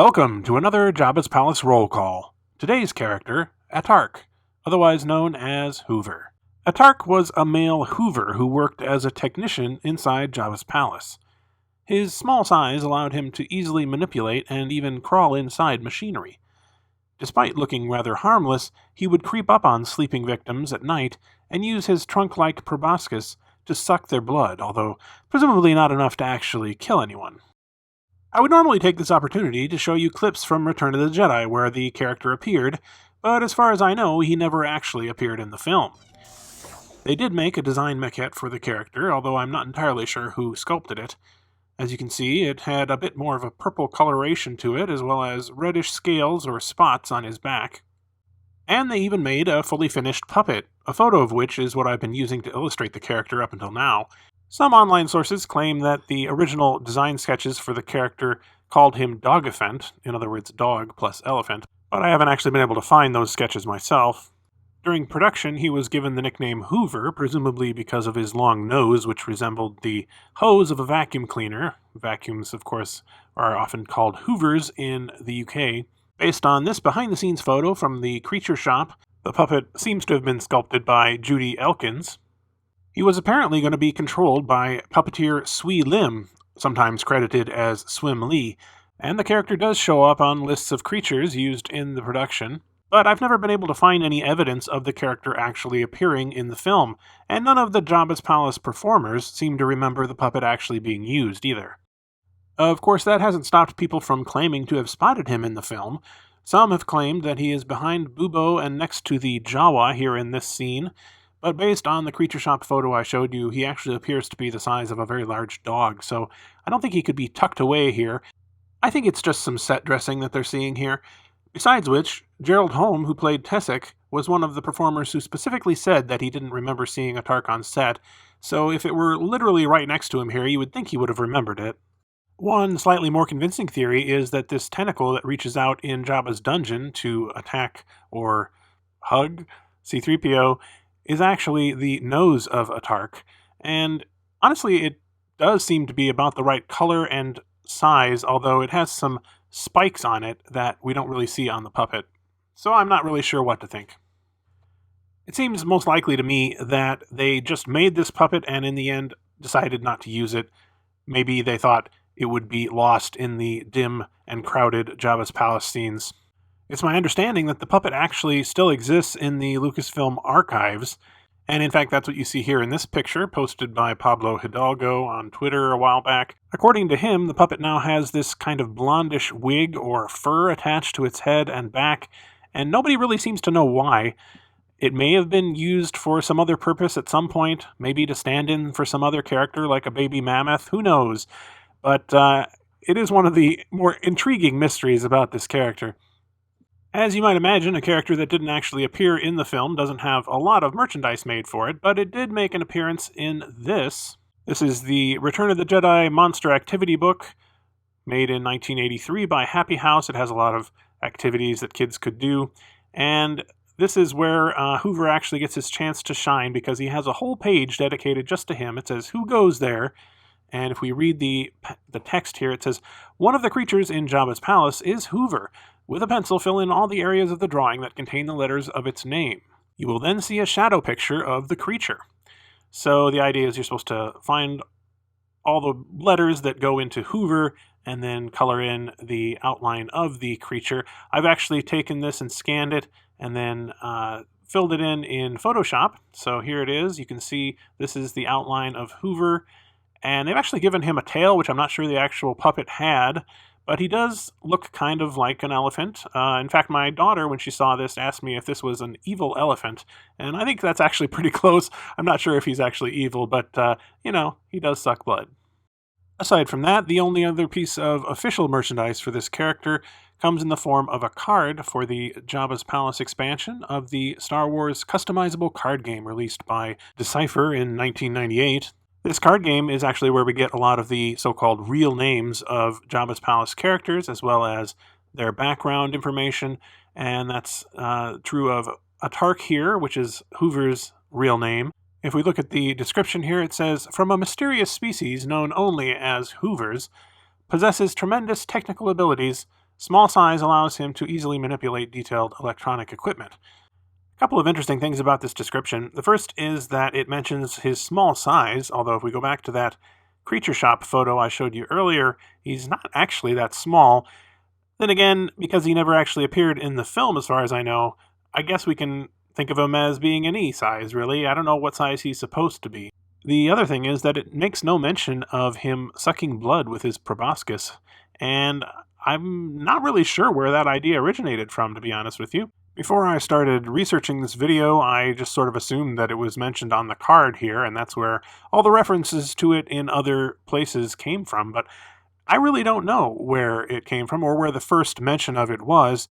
Welcome to another Jabba's Palace roll call. Today's character, Attark, otherwise known as Hoover. Attark was a male Hoover who worked as a technician inside Jabba's palace. His small size allowed him to easily manipulate and even crawl inside machinery. Despite looking rather harmless, he would creep up on sleeping victims at night and use his trunk-like proboscis to suck their blood, although presumably not enough to actually kill anyone. I would normally take this opportunity to show you clips from Return of the Jedi where the character appeared, but as far as I know, he never actually appeared in the film. They did make a design maquette for the character, although I'm not entirely sure who sculpted it. As you can see, it had a bit more of a purple coloration to it, as well as reddish scales or spots on his back. And they even made a fully finished puppet, a photo of which is what I've been using to illustrate the character up until now. Some online sources claim that the original design sketches for the character called him Dogophant, in other words, dog plus elephant, but I haven't actually been able to find those sketches myself. During production, he was given the nickname Hoover, presumably because of his long nose, which resembled the hose of a vacuum cleaner. Vacuums, of course, are often called Hoovers in the UK. Based on this behind-the-scenes photo from the Creature Shop, the puppet seems to have been sculpted by Judy Elkins. He was apparently going to be controlled by puppeteer Sui Lim, sometimes credited as Swim Lee, and the character does show up on lists of creatures used in the production, but I've never been able to find any evidence of the character actually appearing in the film, and none of the Jabba's Palace performers seem to remember the puppet actually being used either. Of course, that hasn't stopped people from claiming to have spotted him in the film. Some have claimed that he is behind Bubo and next to the Jawa here in this scene, but based on the Creature Shop photo I showed you, he actually appears to be the size of a very large dog, so I don't think he could be tucked away here. I think it's just some set dressing that they're seeing here. Besides which, Gerald Holm, who played Tessic, was one of the performers who specifically said that he didn't remember seeing Attark on set, so if it were literally right next to him here, you would think he would have remembered it. One slightly more convincing theory is that this tentacle that reaches out in Jabba's dungeon to attack or hug C-3PO is actually the nose of Attark, and honestly it does seem to be about the right color and size, although it has some spikes on it that we don't really see on the puppet, so I'm not really sure what to think. It seems most likely to me that they just made this puppet and in the end decided not to use it. Maybe they thought it would be lost in the dim and crowded Jabba's Palace scenes. It's my understanding that the puppet actually still exists in the Lucasfilm archives, and in fact that's what you see here in this picture, posted by Pablo Hidalgo on Twitter a while back. According to him, the puppet now has this kind of blondish wig or fur attached to its head and back, and nobody really seems to know why. It may have been used for some other purpose at some point, maybe to stand in for some other character like a baby mammoth, who knows? But it is one of the more intriguing mysteries about this character. As you might imagine, a character that didn't actually appear in the film doesn't have a lot of merchandise made for it, but it did make an appearance in this. This is the Return of the Jedi Monster Activity Book, made in 1983 by Happy House. It has a lot of activities that kids could do, and this is where Hoover actually gets his chance to shine, because he has a whole page dedicated just to him. It says, "Who goes there?" And if we read the text here, it says, "One of the creatures in Jabba's palace is Hoover. With a pencil, fill in all the areas of the drawing that contain the letters of its name. You will then see a shadow picture of the creature." So the idea is you're supposed to find all the letters that go into Hoover and then color in the outline of the creature. I've actually taken this and scanned it and then filled it in Photoshop. So here it is. You can see this is the outline of Hoover. And they've actually given him a tail, which I'm not sure the actual puppet had, but he does look kind of like an elephant. In fact, my daughter, when she saw this, asked me if this was an evil elephant, and I think that's actually pretty close. I'm not sure if he's actually evil, but, he does suck blood. Aside from that, the only other piece of official merchandise for this character comes in the form of a card for the Jabba's Palace expansion of the Star Wars customizable card game released by Decipher in 1998. This card game is actually where we get a lot of the so-called real names of Jabba's Palace characters, as well as their background information, and that's true of Attark here, which is Hoover's real name. If we look at the description here, it says, "From a mysterious species known only as Hoovers, possesses tremendous technical abilities, Small size allows him to easily manipulate detailed electronic equipment. A couple of interesting things about this description. The first is that it mentions his small size, although if we go back to that Creature Shop photo I showed you earlier, he's not actually that small. Then again, because he never actually appeared in the film as far as I know, I guess we can think of him as being any size, really. I don't know what size he's supposed to be. The other thing is that it makes no mention of him sucking blood with his proboscis, and I'm not really sure where that idea originated from, to be honest with you. Before I started researching this video, I just sort of assumed that it was mentioned on the card here, and that's where all the references to it in other places came from, but I really don't know where it came from or where the first mention of it was.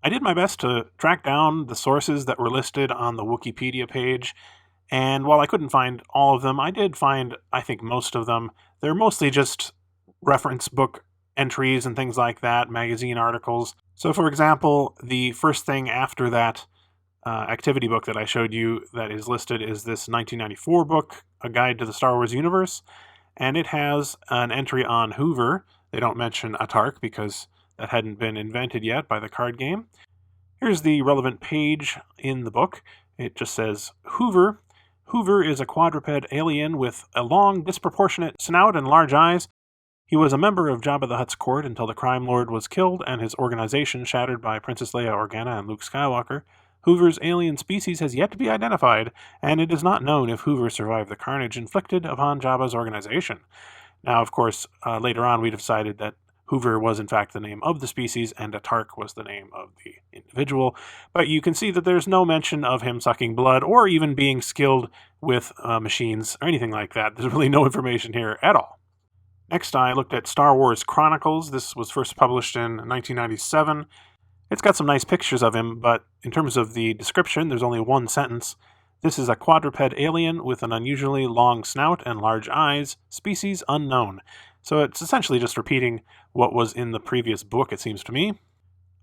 I did my best to track down the sources that were listed on the Wikipedia page, and while I couldn't find all of them, I did find, I think, most of them. They're mostly just reference book entries and things like that, magazine articles. So, for example, the first thing after that activity book that I showed you that is listed is this 1994 book, A Guide to the Star Wars Universe, and it has an entry on Hoover. They don't mention Attark because that hadn't been invented yet by the card game. Here's the relevant page in the book. It just says, Hoover. Hoover is a quadruped alien with a long, disproportionate snout and large eyes. He was a member of Jabba the Hutt's court until the Crime Lord was killed and his organization shattered by Princess Leia Organa and Luke Skywalker. Hoover's alien species has yet to be identified, and it is not known if Hoover survived the carnage inflicted upon Jabba's organization. Now, of course, later on we decided that Hoover was in fact the name of the species, and Attark was the name of the individual. But you can see that there's no mention of him sucking blood or even being skilled with machines or anything like that. There's really no information here at all. Next, I looked at Star Wars Chronicles. This was first published in 1997. It's got some nice pictures of him, but in terms of the description, there's only one sentence. This is a quadruped alien with an unusually long snout and large eyes, species unknown. So it's essentially just repeating what was in the previous book, it seems to me.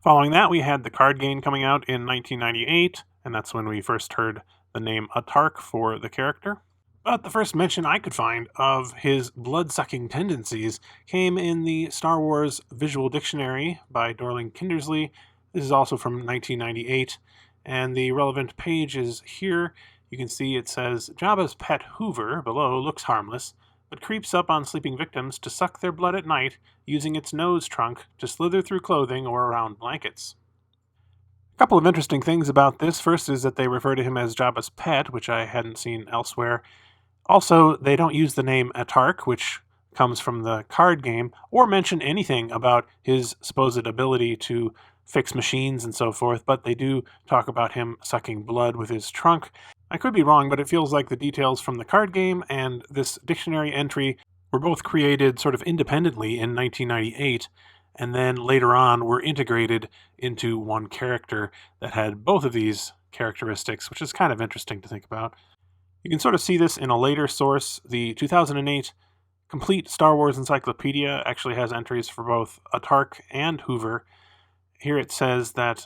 Following that, we had the card game coming out in 1998, and that's when we first heard the name Attark for the character. But the first mention I could find of his blood-sucking tendencies came in the Star Wars Visual Dictionary by Dorling Kindersley. This is also from 1998, and the relevant page is here. You can see it says, Jabba's pet Hoover below looks harmless, but creeps up on sleeping victims to suck their blood at night, using its nose trunk to slither through clothing or around blankets. A couple of interesting things about this. First is that they refer to him as Jabba's pet, which I hadn't seen elsewhere. Also, they don't use the name Attark, which comes from the card game, or mention anything about his supposed ability to fix machines and so forth, but they do talk about him sucking blood with his trunk. I could be wrong, but it feels like the details from the card game and this dictionary entry were both created sort of independently in 1998, and then later on were integrated into one character that had both of these characteristics, which is kind of interesting to think about. You can sort of see this in a later source. The 2008 Complete Star Wars Encyclopedia actually has entries for both Attark and Hoover. Here it says that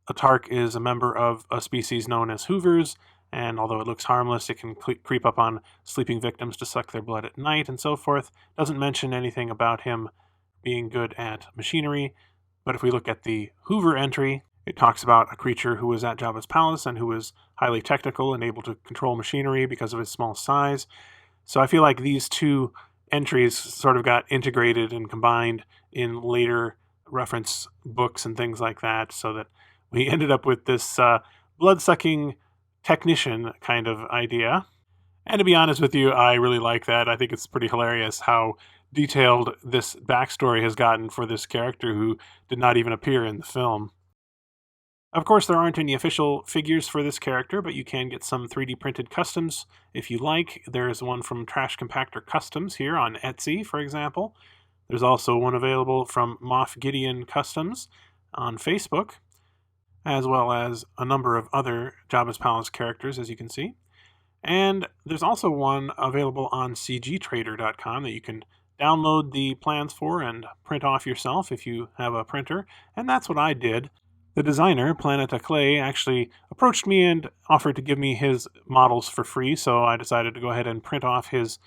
Attark is a member of a species known as Hoovers, and although it looks harmless, it can creep up on sleeping victims to suck their blood at night and so forth. Doesn't mention anything about him being good at machinery, but if we look at the Hoover entry, it talks about a creature who was at Jabba's palace and who was highly technical and able to control machinery because of his small size. So I feel like these two entries sort of got integrated and combined in later reference books and things like that, so that we ended up with this blood-sucking technician kind of idea. And to be honest with you, I really like that. I think it's pretty hilarious how detailed this backstory has gotten for this character who did not even appear in the film. Of course, there aren't any official figures for this character, but you can get some 3D printed customs if you like. There's one from Trash Compactor Customs here on Etsy, for example. There's also one available from Moff Gideon Customs on Facebook, as well as a number of other Jabba's Palace characters, as you can see. And there's also one available on cgtrader.com that you can download the plans for and print off yourself if you have a printer, and that's what I did. The designer, Planeta Clay, actually approached me and offered to give me his models for free, so I decided to go ahead and print off his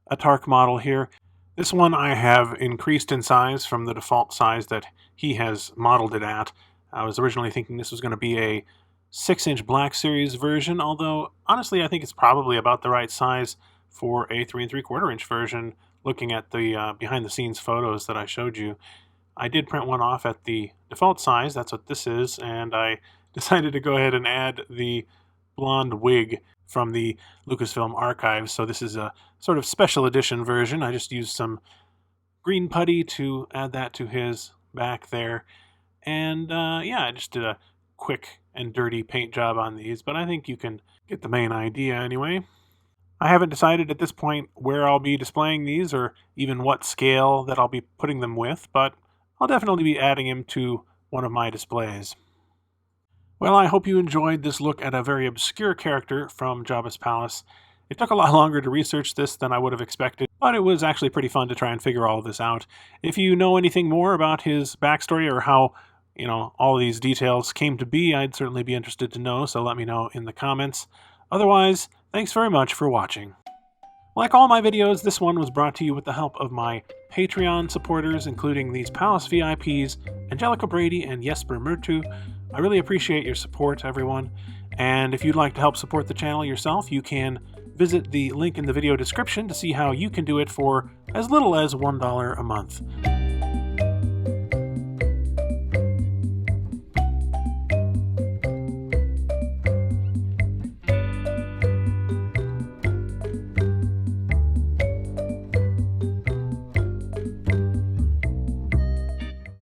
Attark model here. This one I have increased in size from the default size that he has modeled it at. I was originally thinking this was going to be a 6-inch Black Series version, although honestly I think it's probably about the right size for a 3 3/4-inch version, looking at the behind-the-scenes photos that I showed you. I did print one off at the default size, that's what this is, and I decided to go ahead and add the blonde wig from the Lucasfilm archives. So this is a sort of special edition version. I just used some green putty to add that to his back there. And yeah, I just did a quick and dirty paint job on these, but I think you can get the main idea anyway. I haven't decided at this point where I'll be displaying these or even what scale that I'll be putting them with, but I'll definitely be adding him to one of my displays. Well, I hope you enjoyed this look at a very obscure character from Jabba's palace. It took a lot longer to research this than I would have expected, but it was actually pretty fun to try and figure all of this out. If you know anything more about his backstory or how, all these details came to be, I'd certainly be interested to know, so let me know in the comments. Otherwise, thanks very much for watching. Like all my videos, this one was brought to you with the help of my Patreon supporters, including these Palace VIPs, Angelica Brady and Jesper Murtu. I really appreciate your support, everyone. And if you'd like to help support the channel yourself, you can visit the link in the video description to see how you can do it for as little as $1 a month.